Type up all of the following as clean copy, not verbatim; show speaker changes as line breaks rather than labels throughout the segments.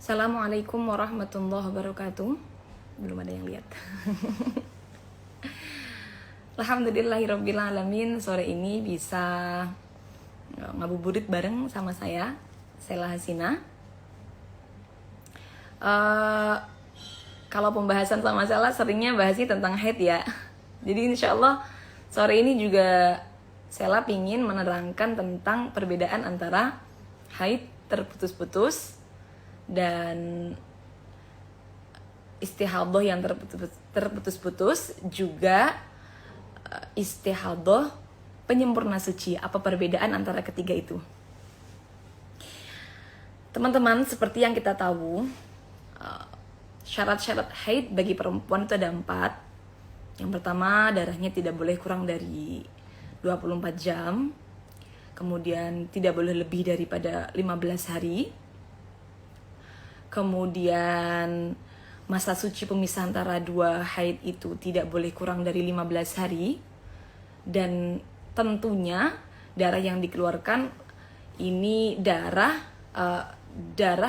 Assalamualaikum warahmatullahi wabarakatuh. Belum ada yang lihat. Alhamdulillahirrabbilalamin. Sore ini bisa ngabuburit bareng sama saya, Sela Hasina. Kalau pembahasan sama Sela seringnya bahasnya tentang haid ya. Jadi insya Allah sore ini juga Sela pingin menerangkan tentang perbedaan antara haid terputus-putus dan istihadah yang terputus-putus, juga istihadah penyempurna suci. Apa perbedaan antara ketiga itu? Teman-teman, seperti yang kita tahu, syarat-syarat haid bagi perempuan itu ada 4. Yang pertama, darahnya tidak boleh kurang dari 24 jam. Kemudian tidak boleh lebih daripada 15 hari. Kemudian masa suci pemisah antara 2 haid itu tidak boleh kurang dari 15 hari. Dan tentunya darah yang dikeluarkan ini darah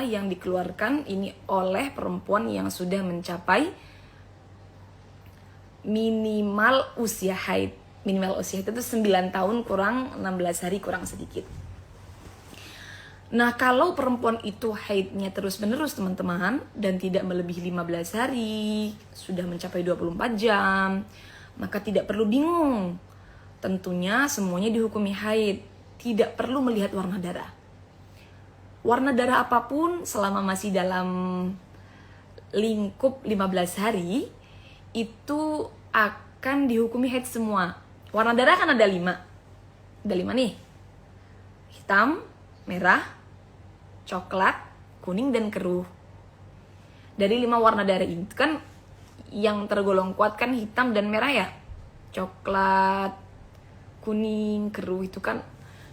yang dikeluarkan ini oleh perempuan yang sudah mencapai minimal usia haid. Minimal usia itu 9 tahun kurang 16 hari kurang sedikit. Nah, kalau perempuan itu haidnya terus-menerus teman-teman dan tidak melebihi 15 hari, sudah mencapai 24 jam, maka tidak perlu bingung. Tentunya semuanya dihukumi haid, tidak perlu melihat warna darah. Warna darah apapun selama masih dalam lingkup 15 hari, itu akan dihukumi haid semua. Warna darah kan ada 5. Ada 5 nih. Hitam, merah, coklat, kuning, dan keruh. Dari 5 warna darah itu kan yang tergolong kuat kan hitam dan merah ya. Coklat, kuning, keruh itu kan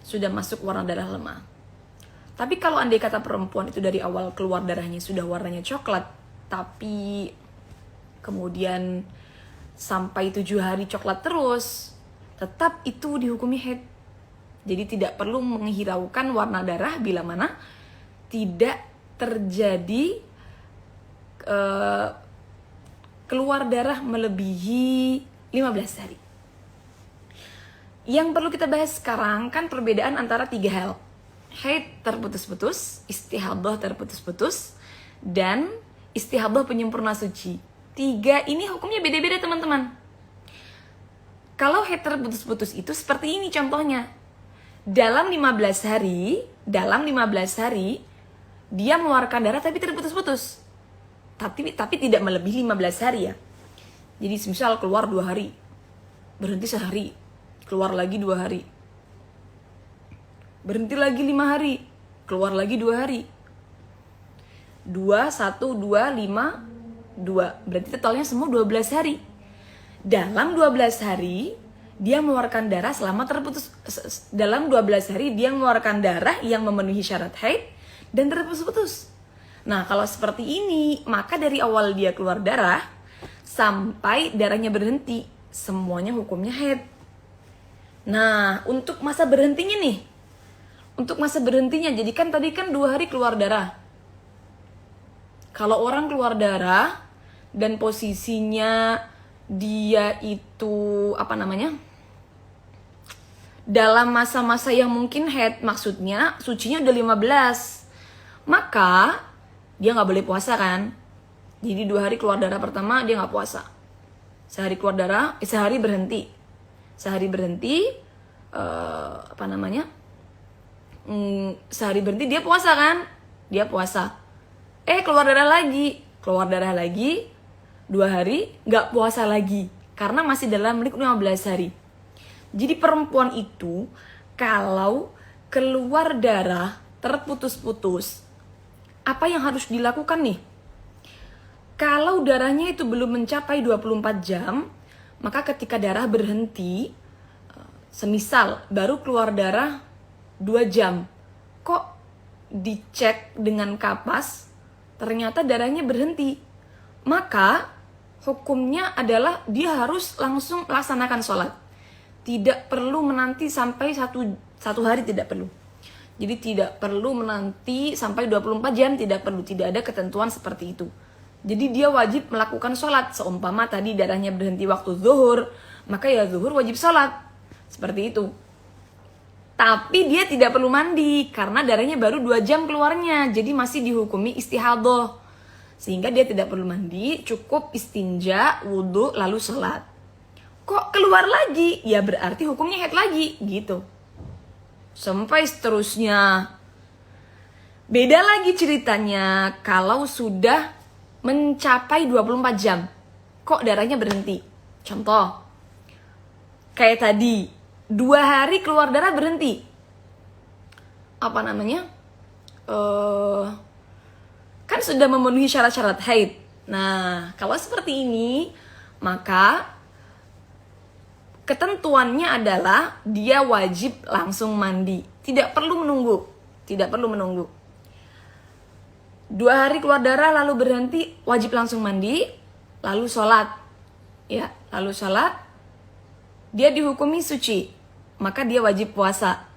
sudah masuk warna darah lemah. Tapi kalau andai kata perempuan itu dari awal keluar darahnya sudah warnanya coklat, tapi kemudian sampai 7 hari coklat terus, tetap itu dihukumi haid. Jadi tidak perlu menghiraukan warna darah bila mana tidak terjadi keluar darah melebihi 15 hari. Yang perlu kita bahas sekarang kan perbedaan antara 3 hal. Haid terputus-putus, istihadah terputus-putus, dan istihadah penyempurna suci. 3 ini hukumnya beda-beda teman-teman. Kalau haid terputus-putus itu seperti ini contohnya. Dalam 15 hari dia mengeluarkan darah tapi terputus-putus. Tapi tidak melebihi 15 hari ya. Jadi misal keluar 2 hari, berhenti sehari, keluar lagi 2 hari, berhenti lagi 5 hari, keluar lagi 2 hari. 2, 1, 2, 5, 2. Berarti totalnya semua 12 hari. Dalam 12 hari dia mengeluarkan darah dalam 12 hari dia mengeluarkan darah yang memenuhi syarat haid dan terputus-putus. Nah, kalau seperti ini, maka dari awal dia keluar darah sampai darahnya berhenti, semuanya hukumnya haid. Nah, untuk masa berhentinya nih. Untuk masa berhentinya, jadi kan tadi kan 2 hari keluar darah. Kalau orang keluar darah dan posisinya dia itu dalam masa-masa yang mungkin haid, maksudnya sucinya udah 15, maka dia gak boleh puasa kan. Jadi 2 hari keluar darah pertama dia gak puasa. Sehari keluar darah, sehari berhenti. Sehari berhenti, sehari berhenti dia puasa kan. Dia puasa. Keluar darah lagi, 2 hari gak puasa lagi. Karena masih dalam lingkup 15 hari. Jadi perempuan itu kalau keluar darah terputus-putus, apa yang harus dilakukan nih? Kalau darahnya itu belum mencapai 24 jam, maka ketika darah berhenti, semisal baru keluar darah 2 jam, kok dicek dengan kapas, ternyata darahnya berhenti. Maka hukumnya adalah dia harus langsung laksanakan sholat. Tidak perlu menanti sampai satu hari, tidak perlu. Jadi tidak perlu menanti sampai 24 jam, tidak perlu. Tidak ada ketentuan seperti itu. Jadi dia wajib melakukan sholat. Seumpama tadi darahnya berhenti waktu zuhur, maka ya zuhur wajib sholat. Seperti itu. Tapi dia tidak perlu mandi karena darahnya baru 2 jam keluarnya. Jadi masih dihukumi istihadah. Sehingga dia tidak perlu mandi, cukup istinja, wudhu, lalu sholat. Kok keluar lagi? Ya berarti hukumnya haid lagi, gitu. Sampai seterusnya. Beda lagi ceritanya kalau sudah mencapai 24 jam. Kok darahnya berhenti? Contoh, kayak tadi, 2 hari keluar darah berhenti. Apa namanya? Kan sudah memenuhi syarat-syarat haid. Nah, kalau seperti ini, maka ketentuannya adalah dia wajib langsung mandi. Tidak perlu menunggu. Tidak perlu menunggu. 2 hari keluar darah lalu berhenti, wajib langsung mandi, lalu sholat. Ya, lalu sholat. Dia dihukumi suci, maka dia wajib puasa.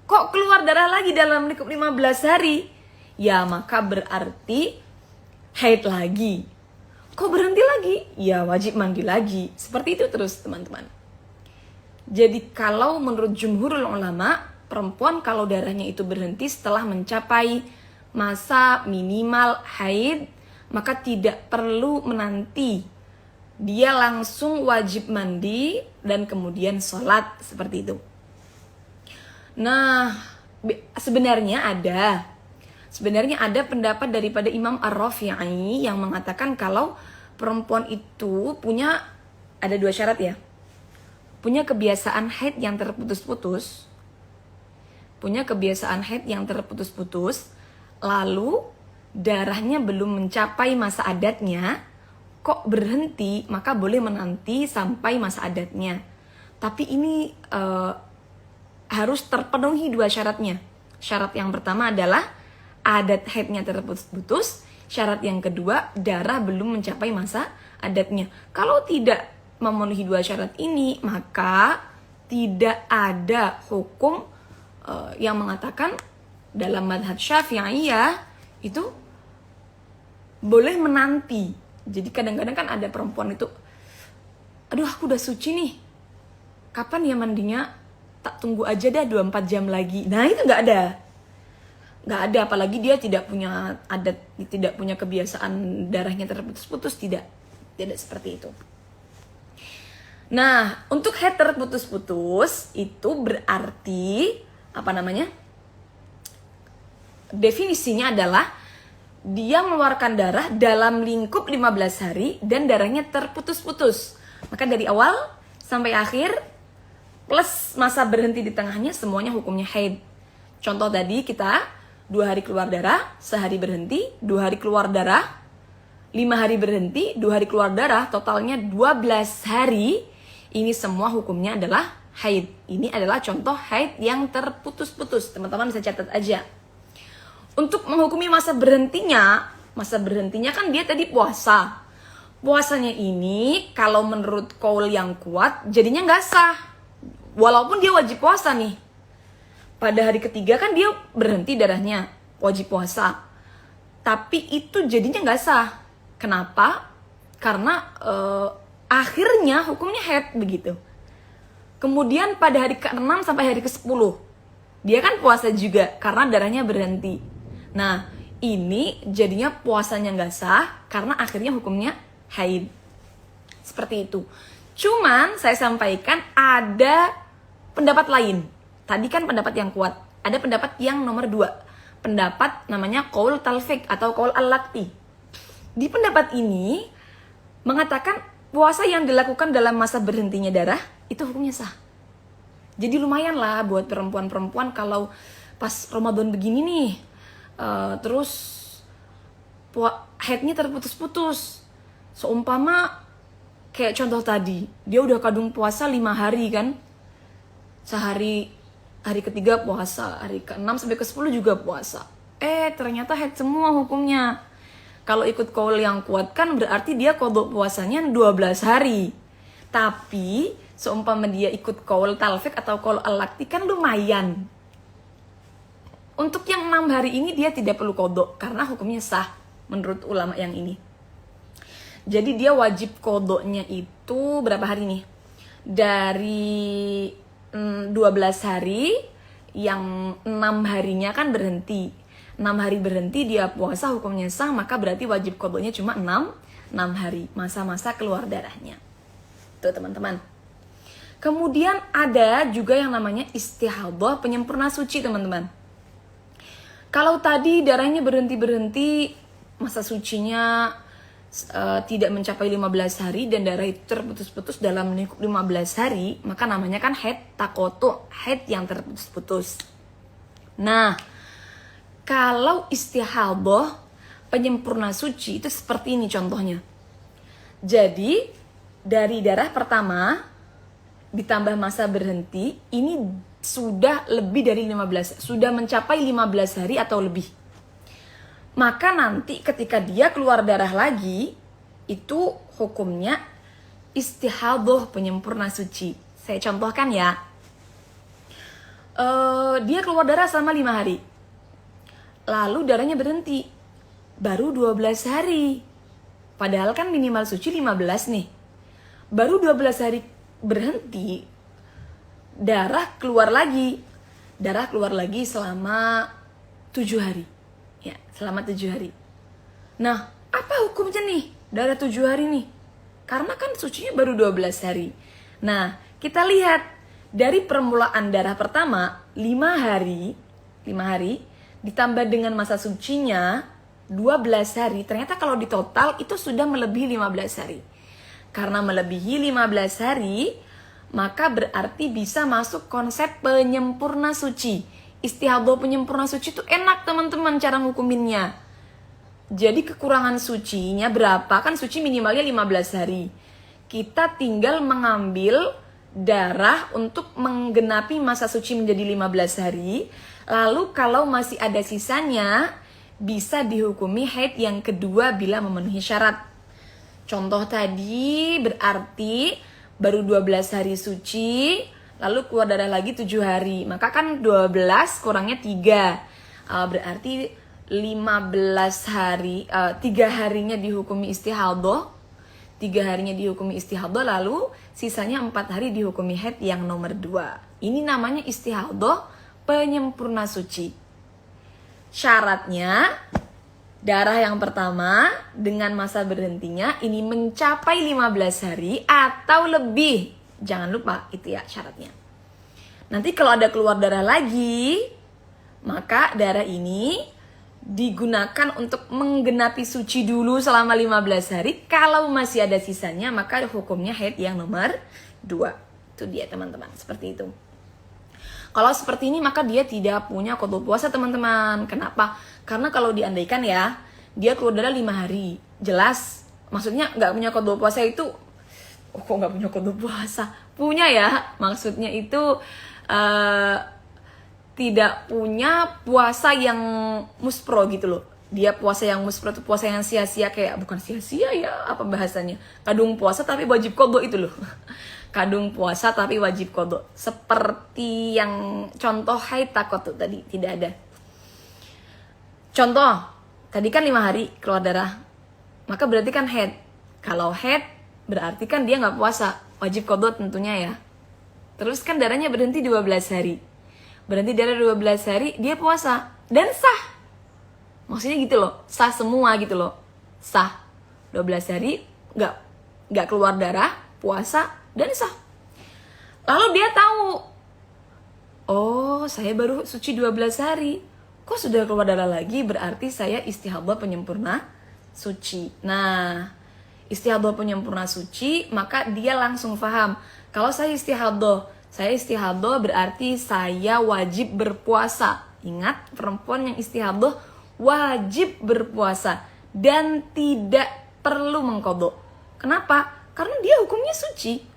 Kok keluar darah lagi dalam lingkup 15 hari? Ya, maka berarti haid lagi. Kok berhenti lagi? Ya, wajib mandi lagi. Seperti itu terus, teman-teman. Jadi kalau menurut jumhurul ulama, perempuan kalau darahnya itu berhenti setelah mencapai masa minimal haid, maka tidak perlu menanti. Dia langsung wajib mandi dan kemudian sholat, seperti itu. Nah, sebenarnya ada pendapat daripada Imam Ar-Rafi'i yang mengatakan kalau perempuan itu ada 2 syarat ya. Punya kebiasaan haid yang terputus-putus. Lalu darahnya belum mencapai masa adatnya, kok berhenti, maka boleh menanti sampai masa adatnya. Tapi ini harus terpenuhi 2 syaratnya. Syarat yang pertama adalah adat haidnya terputus-putus. Syarat yang kedua, darah belum mencapai masa adatnya. Kalau tidak memenuhi 2 syarat ini, maka tidak ada hukum yang mengatakan dalam madhab Syafi'iyah itu boleh menanti. Jadi kadang-kadang kan ada perempuan itu, aduh aku udah suci nih, kapan ya mandinya? Tak tunggu aja dah 24 jam lagi. Nah itu nggak ada, apalagi dia tidak punya adat, tidak punya kebiasaan darahnya terputus-putus, tidak seperti itu. Nah, untuk haid terputus-putus itu berarti definisinya adalah dia mengeluarkan darah dalam lingkup 15 hari dan darahnya terputus-putus. Maka dari awal sampai akhir plus masa berhenti di tengahnya semuanya hukumnya haid. Contoh tadi kita 2 hari keluar darah, sehari berhenti, 2 hari keluar darah, 5 hari berhenti, 2 hari keluar darah, totalnya 12 hari. Ini semua hukumnya adalah haid. Ini adalah contoh haid yang terputus-putus. Teman-teman bisa catat aja. Untuk menghukumi masa berhentinya kan dia tadi puasa. Puasanya ini kalau menurut qaul yang kuat jadinya nggak sah. Walaupun dia wajib puasa nih. Pada hari ketiga kan dia berhenti darahnya, wajib puasa. Tapi itu jadinya nggak sah. Kenapa? Karena akhirnya hukumnya haid begitu. Kemudian pada hari ke-6 sampai hari ke-10 dia kan puasa juga karena darahnya berhenti. Nah ini jadinya puasanya nggak sah karena akhirnya hukumnya haid. Seperti itu. Cuman saya sampaikan ada pendapat lain. Tadi kan pendapat yang kuat. Ada pendapat yang nomor 2. Pendapat namanya qaul talfiq atau qaul al-laqti. Di pendapat ini mengatakan puasa yang dilakukan dalam masa berhentinya darah itu hukumnya sah. Jadi lumayan lah buat perempuan-perempuan kalau pas Ramadan begini nih, terus haidnya terputus-putus. Seumpama kayak contoh tadi, dia udah kadung puasa 5 hari kan, sehari, hari ketiga puasa, hari ke-6 sampai ke-10 juga puasa. Ternyata haid semua hukumnya. Kalau ikut qaul yang kuat kan berarti dia qadha puasanya 12 hari. Tapi seumpama dia ikut qaul talfiq atau qaul al-laqti kan lumayan. Untuk yang 6 hari ini dia tidak perlu qadha karena hukumnya sah menurut ulama yang ini. Jadi dia wajib qadhanya itu berapa hari nih? Dari 12 hari, yang 6 harinya kan berhenti. 6 hari berhenti dia puasa hukumnya sah, maka berarti wajib qadhanya cuma 6 hari, masa-masa keluar darahnya. Tuh teman-teman. Kemudian ada juga yang namanya istihadhah, penyempurna suci teman-teman. Kalau tadi darahnya berhenti-berhenti, masa sucinya tidak mencapai 15 hari dan darah itu terputus-putus dalam lingkup 15 hari, maka namanya kan haid takotu, haid yang terputus-putus. Nah, kalau istihadhah, penyempurna suci itu seperti ini contohnya. Jadi, dari darah pertama ditambah masa berhenti, ini sudah lebih dari 15, sudah mencapai 15 hari atau lebih. Maka nanti ketika dia keluar darah lagi, itu hukumnya istihadhah, penyempurna suci. Saya contohkan ya. Dia keluar darah selama 5 hari. Lalu darahnya berhenti. Baru 12 hari. Padahal kan minimal suci 15 nih. Baru 12 hari berhenti, darah keluar lagi. Darah keluar lagi selama 7 hari. Ya, selama 7 hari. Nah, apa hukumnya nih darah 7 hari nih? Karena kan sucinya baru 12 hari. Nah, kita lihat dari permulaan darah pertama 5 hari ditambah dengan masa sucinya 12 hari. Ternyata kalau di total itu sudah melebihi 15 hari. Karena melebihi 15 hari, maka berarti bisa masuk konsep penyempurna suci. Istihadhah penyempurna suci itu enak teman-teman cara ngukuminnya. Jadi kekurangan sucinya berapa? Kan suci minimalnya 15 hari. Kita tinggal mengambil darah untuk menggenapi masa suci menjadi 15 hari. Lalu kalau masih ada sisanya, bisa dihukumi haid yang kedua bila memenuhi syarat. Contoh tadi berarti baru 12 hari suci, lalu keluar darah lagi 7 hari. Maka kan 12 kurangnya 3. Berarti 15 hari, 3 harinya dihukumi istihadhah. 3 harinya dihukumi istihadhah, lalu sisanya 4 hari dihukumi haid yang nomor 2. Ini namanya istihadhah penyempurna suci. Syaratnya darah yang pertama dengan masa berhentinya ini mencapai 15 hari atau lebih. Jangan lupa itu ya syaratnya. Nanti kalau ada keluar darah lagi, maka darah ini digunakan untuk menggenapi suci dulu selama 15 hari. Kalau masih ada sisanya, maka hukumnya haid yang nomor 2. Itu dia teman-teman, seperti itu. Kalau seperti ini maka dia tidak punya qadha puasa teman-teman. Kenapa? Karena kalau diandaikan ya, dia keluar darah 5 hari. Jelas, maksudnya gak punya qadha puasa itu, kok gak punya qadha puasa? Punya ya, maksudnya itu tidak punya puasa yang muspro gitu loh. Dia puasa yang muspro itu puasa yang sia-sia, kayak bukan sia-sia ya, apa bahasanya? Kadung puasa tapi wajib qadha itu loh. Kadung puasa tapi wajib qadha. Seperti yang contoh haid takotu tadi, tidak ada. Contoh, tadi kan 5 hari keluar darah. Maka berarti kan haid. Kalau haid berarti kan dia nggak puasa, wajib qadha tentunya ya. Terus kan darahnya berhenti 12 hari. Berhenti darah 12 hari, dia puasa dan sah. Maksudnya gitu loh, sah semua gitu loh. Sah. 12 hari nggak keluar darah, puasa dan sah. Lalu dia tahu, oh saya baru suci 12 hari, kok sudah keluar darah lagi, berarti saya istihadhah penyempurna suci. Nah, istihadhah penyempurna suci, maka dia langsung paham, kalau saya istihadhah berarti saya wajib berpuasa. Ingat, perempuan yang istihadhah wajib berpuasa dan tidak perlu mengqadha. Kenapa? Karena dia hukumnya suci.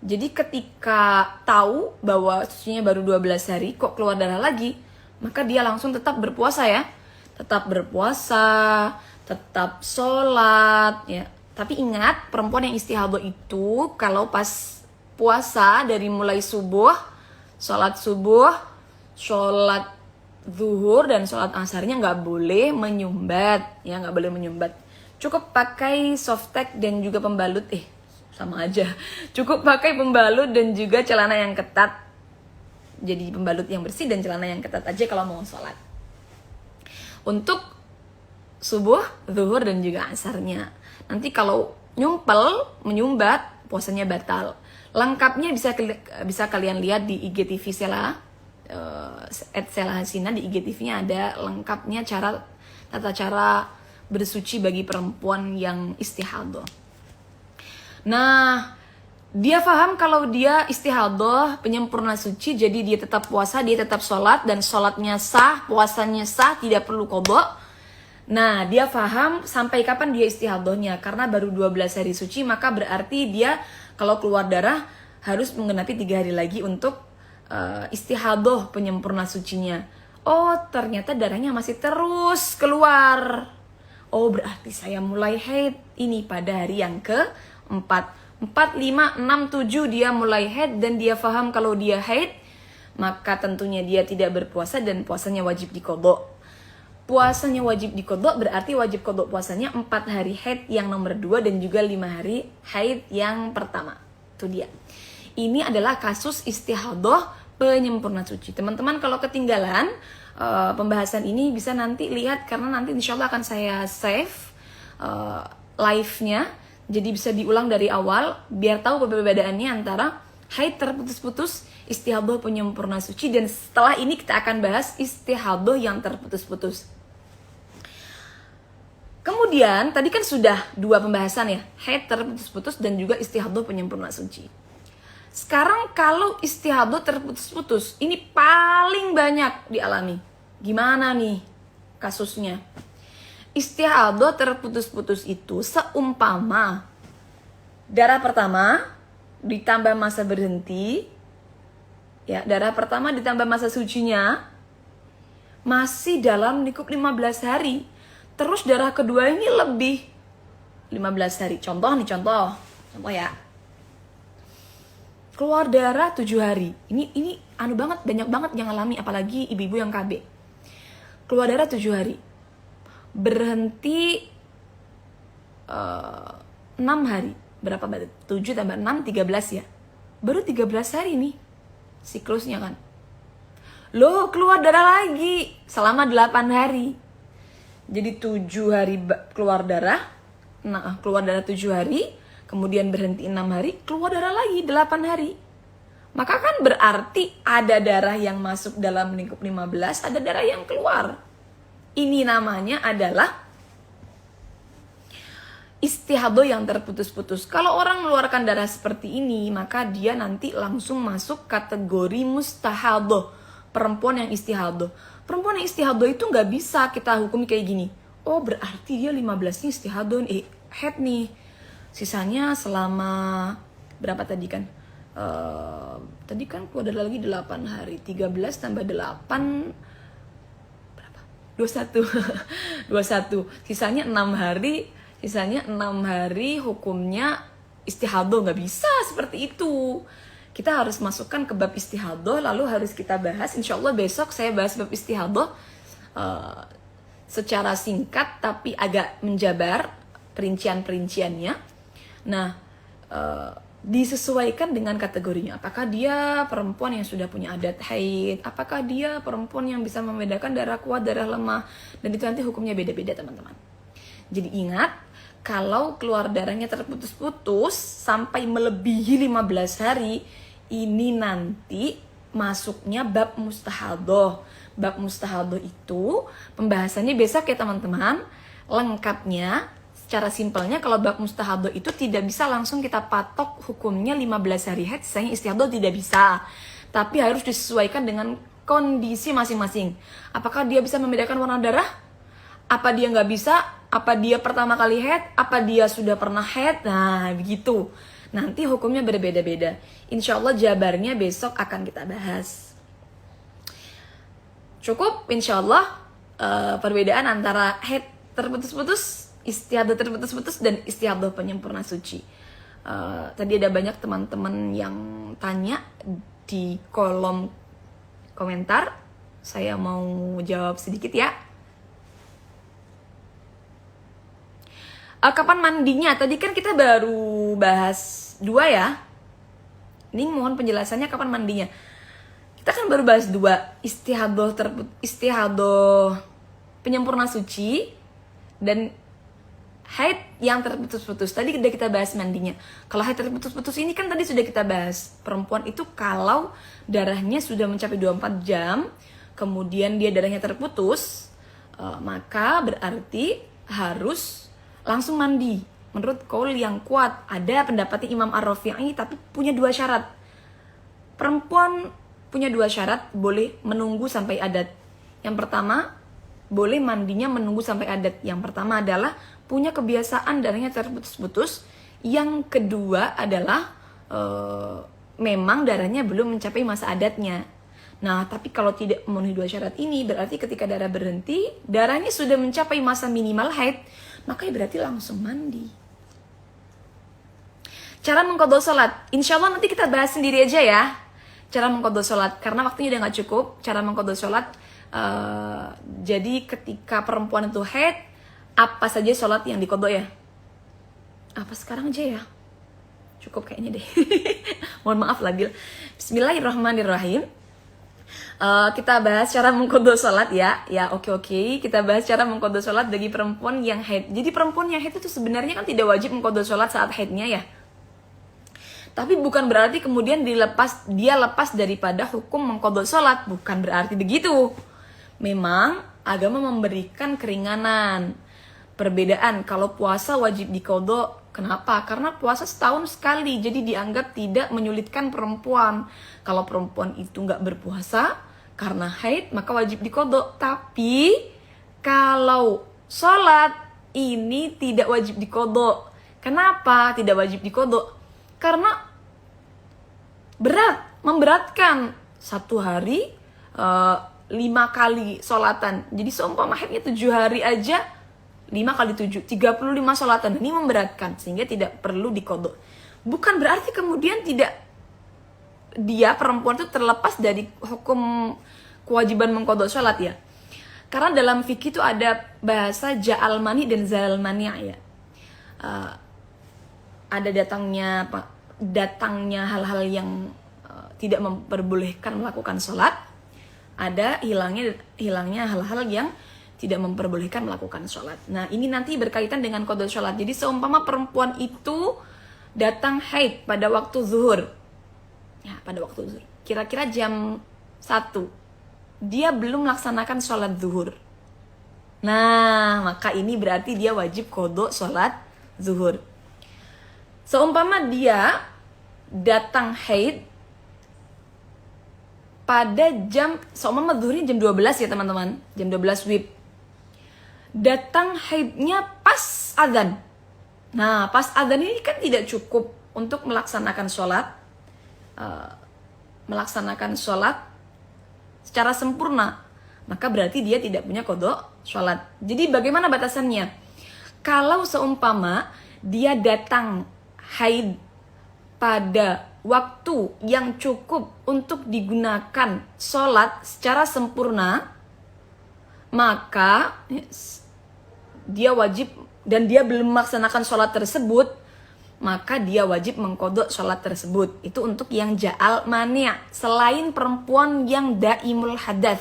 Jadi ketika tahu bahwa sucinya baru 12 hari, kok keluar darah lagi, maka dia langsung tetap berpuasa ya. Tetap berpuasa, tetap sholat ya. Tapi ingat, perempuan yang istihadah itu kalau pas puasa dari mulai subuh, sholat zuhur dan sholat asarnya nggak boleh menyumbat, ya nggak boleh menyumbat. Cukup pakai softtek dan juga pembalut, sama aja. Cukup pakai pembalut dan juga celana yang ketat. Jadi pembalut yang bersih dan celana yang ketat aja kalau mau sholat. Untuk subuh, zuhur dan juga asarnya. Nanti kalau menyumbat, puasanya batal. Lengkapnya bisa kalian lihat di IGTV Sela, Sela Hasina. Di IGTV-nya ada lengkapnya tata cara bersuci bagi perempuan yang istihadah. Nah, dia paham kalau dia istihadah, penyempurna suci, jadi dia tetap puasa, dia tetap sholat, dan sholatnya sah, puasanya sah, tidak perlu qadha. Nah, dia paham sampai kapan dia istihadahnya, karena baru 12 hari suci, maka berarti dia kalau keluar darah harus menggenapi 3 hari lagi untuk istihadah penyempurna sucinya. Oh, ternyata darahnya masih terus keluar. Oh, berarti saya mulai haid ini pada hari yang ke-4. 4, 5, 6, 7 dia mulai haid dan dia paham kalau dia haid, maka tentunya dia tidak berpuasa dan puasanya wajib diqadha. Puasanya wajib diqadha berarti wajib qadha puasanya 4 hari haid yang nomor 2 dan juga 5 hari haid yang pertama. Itu dia. Ini adalah kasus istihadah penyempurna suci. Teman-teman kalau ketinggalan pembahasan ini bisa nanti lihat, karena nanti insya Allah akan saya save live-nya. Jadi bisa diulang dari awal biar tahu perbedaannya antara haid terputus-putus, istihadah penyempurna suci, dan setelah ini kita akan bahas istihadah yang terputus-putus. Kemudian tadi kan sudah 2 pembahasan ya, haid terputus-putus dan juga istihadah penyempurna suci. Sekarang kalau istihadah terputus-putus, ini paling banyak dialami. Gimana nih kasusnya? Istihadah terputus-putus itu seumpama darah pertama ditambah masa berhenti, ya, darah pertama ditambah masa sucinya masih dalam lingkup 15 hari. Terus darah kedua ini lebih 15 hari. Contoh ya. Keluar darah 7 hari. Ini banyak banget yang alami, apalagi ibu-ibu yang KB. Keluar darah 7 hari. Berhenti 6 hari. Berapa berarti? 7 tambah 6, 13 ya. Baru 13 hari nih siklusnya kan. Loh, keluar darah lagi selama 8 hari. Jadi 7 hari keluar darah, keluar darah 7 hari, kemudian berhenti 6 hari, keluar darah lagi 8 hari. Maka kan berarti ada darah yang masuk dalam lingkup 15, ada darah yang keluar. Ini namanya adalah istihadah yang terputus-putus. Kalau orang mengeluarkan darah seperti ini, maka dia nanti langsung masuk kategori mustahadah, perempuan yang istihadah. Perempuan yang istihadah itu nggak bisa kita hukumi kayak gini. Oh, berarti dia 15-nya istihadah, haid nih. Sisanya selama berapa tadi kan? Tadi kan keluar darah lagi 8 hari. 13 tambah 8 berapa? 21. 21. Sisanya 6 hari. Sisanya 6 hari hukumnya istihadah. Nggak bisa seperti itu. Kita harus masukkan ke bab istihadah, lalu harus kita bahas. Insya Allah besok saya bahas bab istihadah secara singkat tapi agak menjabar perincian-perinciannya. Nah, disesuaikan dengan kategorinya. Apakah dia perempuan yang sudah punya adat haid? Apakah dia perempuan yang bisa membedakan darah kuat, darah lemah? Dan itu nanti hukumnya beda-beda, teman-teman. Jadi ingat, kalau keluar darahnya terputus-putus sampai melebihi 15 hari, ini nanti masuknya bab mustahadah. Bab mustahadah itu pembahasannya besok ya teman-teman. Lengkapnya, secara simpelnya kalau bab mustahadah itu tidak bisa langsung kita patok hukumnya 15 hari haid, sisanya istihadah, tidak bisa. Tapi harus disesuaikan dengan kondisi masing-masing. Apakah dia bisa membedakan warna darah? Apa dia nggak bisa? Apa dia pertama kali haid? Apa dia sudah pernah haid? Nah, begitu. Nanti hukumnya berbeda-beda. Insya Allah jabarnya besok akan kita bahas. Cukup insya Allah perbedaan antara haid terputus-putus, istihadah terputus-putus dan istihadah penyempurna suci. Tadi ada banyak teman-teman yang tanya di kolom komentar. Saya mau jawab sedikit ya. Kapan mandinya? Tadi kan kita baru bahas 2 ya. Ini mohon penjelasannya kapan mandinya. Kita kan baru bahas 2, istihadah penyempurna suci dan haid yang terputus-putus. Tadi udah kita bahas mandinya. Kalau haid terputus-putus ini kan tadi sudah kita bahas. Perempuan itu kalau darahnya sudah mencapai 24 jam, kemudian dia darahnya terputus, maka berarti harus langsung mandi. Menurut qaul yang kuat, ada pendapatnya Imam Ar-Rafi'i tapi punya 2 syarat. Perempuan punya 2 syarat, boleh menunggu sampai adat. Yang pertama, boleh mandinya menunggu sampai adat. Yang pertama adalah punya kebiasaan darahnya terputus-putus. Yang kedua adalah memang darahnya belum mencapai masa adatnya. Nah, tapi kalau tidak memenuhi 2 syarat ini, berarti ketika darah berhenti, darahnya sudah mencapai masa minimal haid, maka berarti langsung mandi. Cara mengqadha sholat, insya Allah nanti kita bahas sendiri aja ya. Cara mengqadha sholat, karena waktunya udah gak cukup. Cara mengqadha sholat, jadi ketika perempuan itu haid, apa saja sholat yang diqadha ya? Apa sekarang aja ya? Cukup kayaknya deh. Mohon maaf lagi. Bismillahirrahmanirrahim. Kita bahas cara mengqadha sholat ya. Ya oke. Kita bahas cara mengqadha sholat bagi perempuan yang haid. Jadi perempuan yang haid itu sebenarnya kan tidak wajib mengqadha sholat saat haidnya ya. Tapi bukan berarti kemudian dia lepas daripada hukum mengqadha sholat. Bukan berarti begitu. Memang agama memberikan keringanan. Perbedaan kalau puasa wajib diqadha. Kenapa? Karena puasa setahun sekali, jadi dianggap tidak menyulitkan perempuan. Kalau perempuan itu nggak berpuasa karena haid, maka wajib diqadha. Tapi kalau sholat ini tidak wajib diqadha. Kenapa tidak wajib diqadha? Karena memberatkan. 1 hari 5 kali sholatan. Jadi seumpama haidnya 7 hari aja, 5 kali 7, 35 sholatan. Ini memberatkan, sehingga tidak perlu diqadha. Bukan berarti kemudian dia perempuan itu terlepas dari hukum kewajiban mengqadha sholat ya. Karena dalam fikih itu ada bahasa ja'al mani dan zal mani ya. Ada datangnya hal-hal yang tidak memperbolehkan melakukan sholat. Ada hilangnya hal-hal yang tidak memperbolehkan melakukan sholat. Nah, ini nanti berkaitan dengan qadha sholat. Jadi seumpama perempuan itu datang haid pada waktu zuhur. Ya, pada waktu zuhur. Kira-kira jam 1. Dia belum melaksanakan sholat zuhur. Nah, maka ini berarti dia wajib qadha sholat zuhur. Seumpama dia datang haid pada seumpama zuhurnya jam 12 ya teman-teman. Jam 12 WIB. Datang haidnya pas adzan. Nah, pas adzan ini kan tidak cukup untuk melaksanakan sholat. Secara sempurna. Maka berarti dia tidak punya qadha sholat. Jadi bagaimana batasannya? Kalau seumpama dia datang haid pada waktu yang cukup untuk digunakan sholat secara sempurna, maka dia wajib, dan dia belum melaksanakan sholat tersebut, maka dia wajib mengqadha sholat tersebut. Itu untuk yang ja'al mani', selain perempuan yang daimul hadas.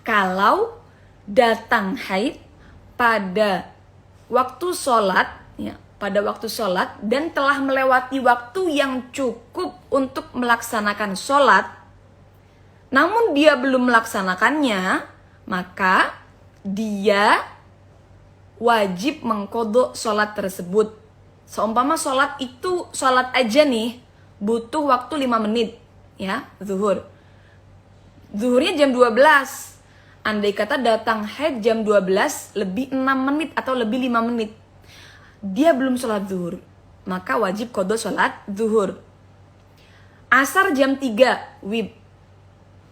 Kalau datang haid pada waktu sholat, ya, pada waktu sholat dan telah melewati waktu yang cukup untuk melaksanakan sholat, namun dia belum melaksanakannya, maka dia wajib mengqadha sholat tersebut. Seumpama sholat itu, sholat aja nih, butuh waktu 5 menit, ya, zuhur. Zuhurnya jam 12. Andai kata datang haid jam 12 lebih 6 menit atau lebih 5 menit. Dia belum sholat zuhur, maka wajib qadha sholat zuhur. Asar jam 3, WIB.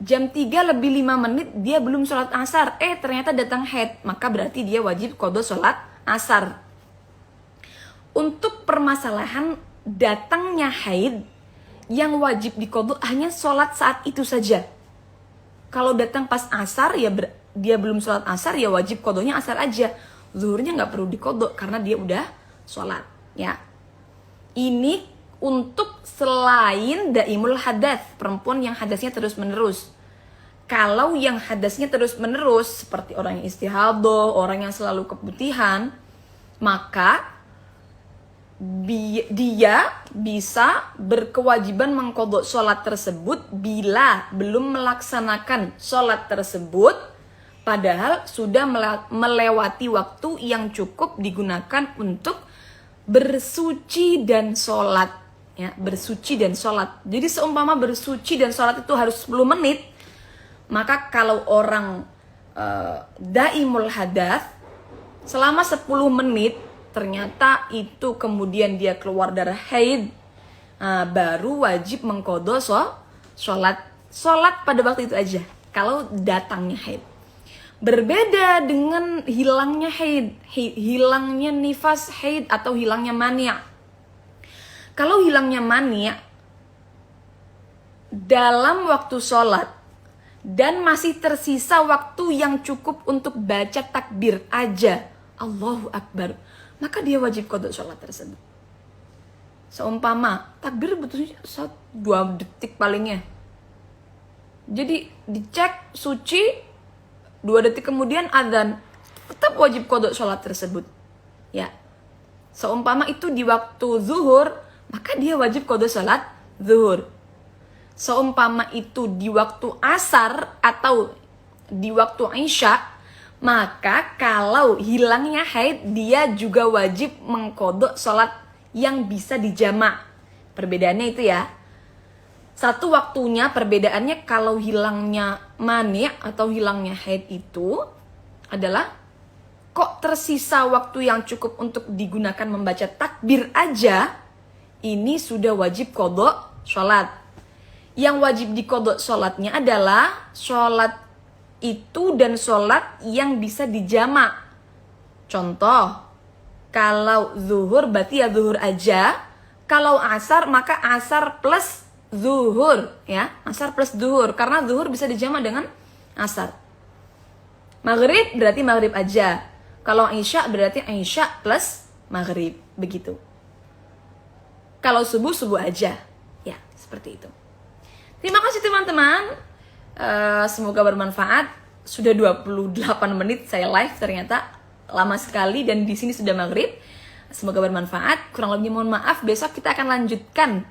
Jam 3 lebih 5 menit dia belum sholat asar. Ternyata datang haid, maka berarti dia wajib qadha sholat asar. Untuk permasalahan datangnya haid, yang wajib diqadha hanya sholat saat itu saja. Kalau datang pas asar, ya dia belum sholat asar, ya wajib qadhanya asar aja. Zuhurnya nggak perlu diqadha karena dia udah sholat. Ya, ini untuk selain daimul hadas, perempuan yang hadasnya terus menerus. Kalau yang hadasnya terus menerus seperti orang yang istihadah, orang yang selalu keputihan, maka dia bisa berkewajiban mengqadha sholat tersebut bila belum melaksanakan sholat tersebut, padahal sudah melewati waktu yang cukup digunakan untuk bersuci dan sholat. Ya, bersuci dan sholat. Jadi seumpama bersuci dan sholat itu harus 10 menit, maka kalau orang daimul hadas selama 10 menit ternyata itu kemudian dia keluar darah haid, baru wajib mengqadha sholat pada waktu itu aja kalau datangnya haid. Berbeda dengan hilangnya haid, hilangnya nifas haid atau hilangnya mani'. Kalau hilangnya mani' dalam waktu sholat dan masih tersisa waktu yang cukup untuk baca takbir aja, Allahu Akbar, maka dia wajib qadha sholat tersebut. Seumpama takbir butuh 2 detik palingnya, jadi dicek suci, 2 detik kemudian adzan, tetap wajib qadha sholat tersebut. Ya, seumpama itu di waktu zuhur, maka dia wajib qadha sholat zuhur. Seumpama itu di waktu asar atau di waktu isya, maka kalau hilangnya haid, dia juga wajib mengqadha sholat yang bisa dijamak. Perbedaannya itu ya. Satu waktunya perbedaannya kalau hilangnya mani' atau hilangnya haid itu adalah kok tersisa waktu yang cukup untuk digunakan membaca takbir aja, ini sudah wajib qadha sholat. Yang wajib diqadha sholatnya adalah sholat itu dan sholat yang bisa dijamak. Contoh, kalau zuhur berarti ya zuhur aja. Kalau asar maka asar plus zuhur, ya, asar plus zuhur, karena zuhur bisa dijamak dengan asar. Maghrib berarti maghrib aja. Kalau isya berarti isya plus maghrib, begitu. Kalau subuh, subuh aja. Ya, seperti itu. Terima kasih teman-teman. Semoga bermanfaat. Sudah 28 menit saya live, ternyata lama sekali, dan di sini sudah maghrib. Semoga bermanfaat. Kurang lebihnya mohon maaf. Besok kita akan lanjutkan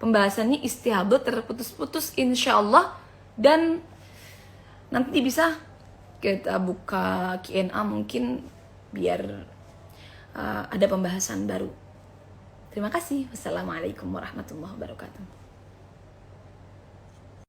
pembahasannya istihadah terputus-putus insyaallah, dan nanti bisa kita buka Q&A mungkin biar ada pembahasan baru. Terima kasih. Wassalamualaikum warahmatullahi wabarakatuh.